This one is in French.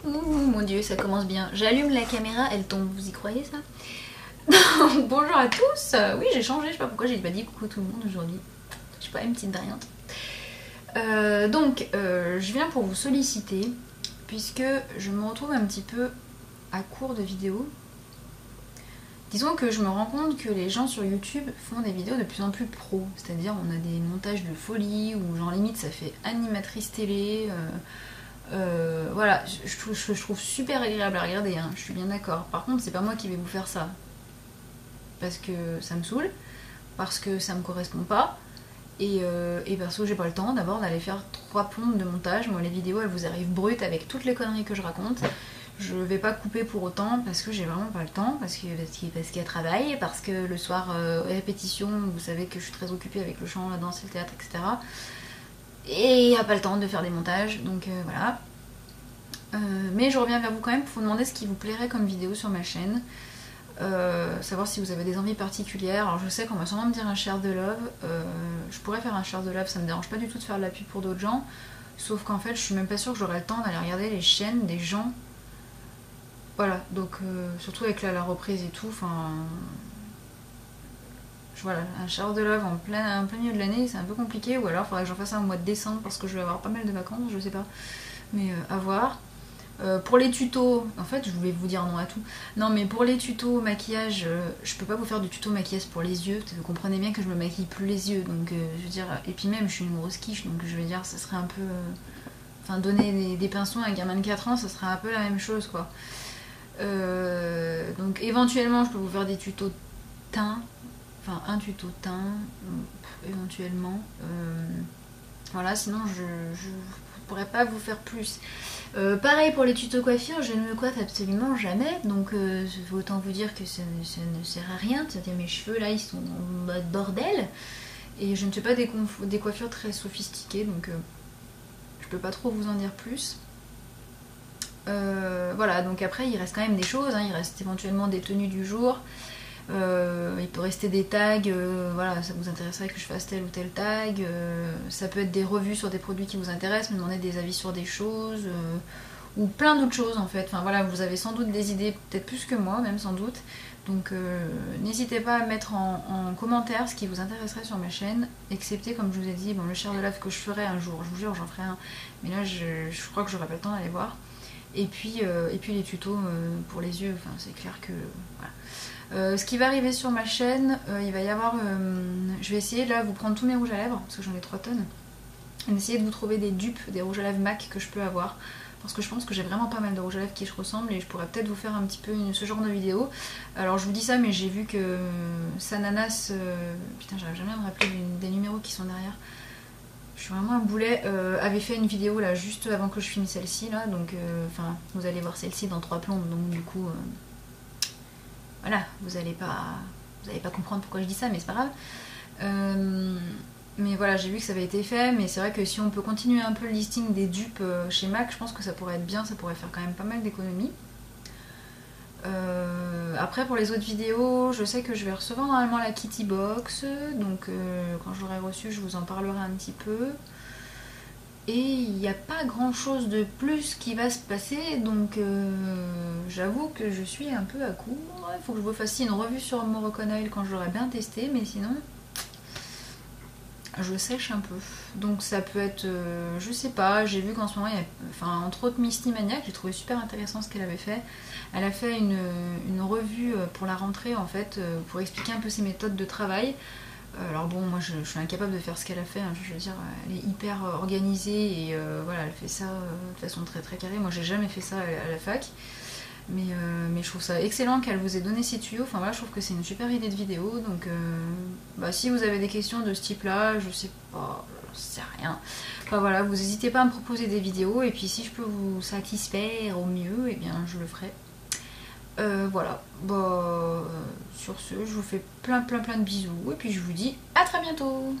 Mon dieu, ça commence bien. J'allume la caméra, elle tombe, vous y croyez ça? Bonjour à tous. Oui, j'ai changé, je sais pas pourquoi j'ai pas dit coucou tout le monde aujourd'hui. Je sais pas, une petite variante. Je viens pour vous solliciter, puisque je me retrouve un petit peu à court de vidéos. Disons que je me rends compte que les gens sur YouTube font des vidéos de plus en plus pro, c'est-à-dire on a des montages de folie, ou genre limite ça fait animatrice télé, voilà, je trouve super agréable à regarder, hein, je suis bien d'accord. Par contre, c'est pas moi qui vais vous faire ça, parce que ça me saoule, parce que ça me correspond pas, et parce que j'ai pas le temps d'abord d'aller faire 3 plombes de montage. Moi les vidéos elles vous arrivent brutes avec toutes les conneries que je raconte. Je vais pas couper pour autant parce que j'ai vraiment pas le temps, parce qu'il y a travail, parce que le soir, répétition, vous savez que je suis très occupée avec le chant, la danse, le théâtre, etc. Et il n'y a pas le temps de faire des montages, donc voilà. Mais je reviens vers vous quand même pour vous demander ce qui vous plairait comme vidéo sur ma chaîne. Savoir si vous avez des envies particulières. Alors je sais qu'on va sûrement me dire un share de love. Je pourrais faire un share de love, ça me dérange pas du tout de faire de la pub pour d'autres gens. Sauf qu'en fait, je suis même pas sûre que j'aurai le temps d'aller regarder les chaînes des gens. Voilà, donc surtout avec la reprise et tout, enfin... Voilà, un shower de love en plein milieu de l'année, c'est un peu compliqué, ou alors il faudrait que j'en fasse un au mois de décembre parce que je vais avoir pas mal de vacances, je sais pas. Mais à voir. Pour les tutos, en fait je voulais vous dire non à tout. Non mais pour les tutos maquillage, je peux pas vous faire du tuto maquillage pour les yeux, vous comprenez bien que je me maquille plus les yeux, donc je veux dire, et puis même je suis une grosse quiche, donc je veux dire ça serait un peu... Enfin donner des pinceaux à un gamin de 4 ans, ça serait un peu la même chose quoi. Donc éventuellement je peux vous faire des tutos teint, enfin un tuto teint éventuellement, voilà, sinon je pourrais pas vous faire plus. Pareil pour les tutos coiffure, je ne me coiffe absolument jamais, donc autant vous dire que ça ne sert à rien, c'est-à-dire mes cheveux là ils sont en mode bordel et je ne fais pas des coiffures très sophistiquées, donc je peux pas trop vous en dire plus. Voilà, donc après il reste quand même des choses, hein. Il reste éventuellement des tenues du jour, il peut rester des tags, voilà, ça vous intéresserait que je fasse tel ou tel tag, ça peut être des revues sur des produits qui vous intéressent, me demander des avis sur des choses, ou plein d'autres choses en fait. Enfin voilà, vous avez sans doute des idées, peut-être plus que moi même sans doute, donc n'hésitez pas à mettre en commentaire ce qui vous intéresserait sur ma chaîne, excepté comme je vous ai dit, bon, le share de love que je ferai un jour, je vous jure j'en ferai un, mais là je crois que j'aurai pas le temps d'aller voir. Et puis les tutos pour les yeux, enfin c'est clair que voilà. Ce qui va arriver sur ma chaîne, il va y avoir, je vais essayer là vous prendre tous mes rouges à lèvres, parce que j'en ai 3 tonnes, et essayer de vous trouver des dupes, des rouges à lèvres MAC que je peux avoir, parce que je pense que j'ai vraiment pas mal de rouges à lèvres qui se ressemblent, et je pourrais peut-être vous faire un petit peu ce genre de vidéo. Alors je vous dis ça, mais j'ai vu que Sananas, putain j'arrive jamais à me rappeler des numéros qui sont derrière, je suis vraiment un boulet, avait fait une vidéo là juste avant que je filme celle-ci là, donc enfin vous allez voir celle-ci dans 3 plombes, donc du coup voilà, vous allez pas comprendre pourquoi je dis ça, mais c'est pas grave. Mais voilà, j'ai vu que ça avait été fait, mais c'est vrai que si on peut continuer un peu le listing des dupes chez MAC, je pense que ça pourrait être bien, ça pourrait faire quand même pas mal d'économies. Après pour les autres vidéos, je sais que je vais recevoir normalement la Kitty Box, donc quand je l'aurai reçue je vous en parlerai un petit peu. Et il n'y a pas grand chose de plus qui va se passer, donc j'avoue que je suis un peu à court. Il faut que je vous fasse une revue sur Moroccan Oil quand je l'aurai bien testé, mais sinon je sèche un peu. Donc ça peut être, je sais pas, j'ai vu qu'en ce moment il y a, enfin entre autres Misty Maniac, j'ai trouvé super intéressant ce qu'elle avait fait. Elle a fait une revue pour la rentrée en fait, pour expliquer un peu ses méthodes de travail. Alors bon, moi je suis incapable de faire ce qu'elle a fait, hein. Je veux dire, elle est hyper organisée et voilà, elle fait ça de façon très très carrée. Moi j'ai jamais fait ça à la fac. Mais je trouve ça excellent qu'elle vous ait donné ces tuyaux. Enfin voilà, je trouve que c'est une super idée de vidéo. Donc si vous avez des questions de ce type là, je sais pas, je sais rien. Enfin voilà, vous n'hésitez pas à me proposer des vidéos. Et puis si je peux vous satisfaire au mieux, et bien je le ferai. Voilà, sur ce, je vous fais plein de bisous. Et puis je vous dis à très bientôt.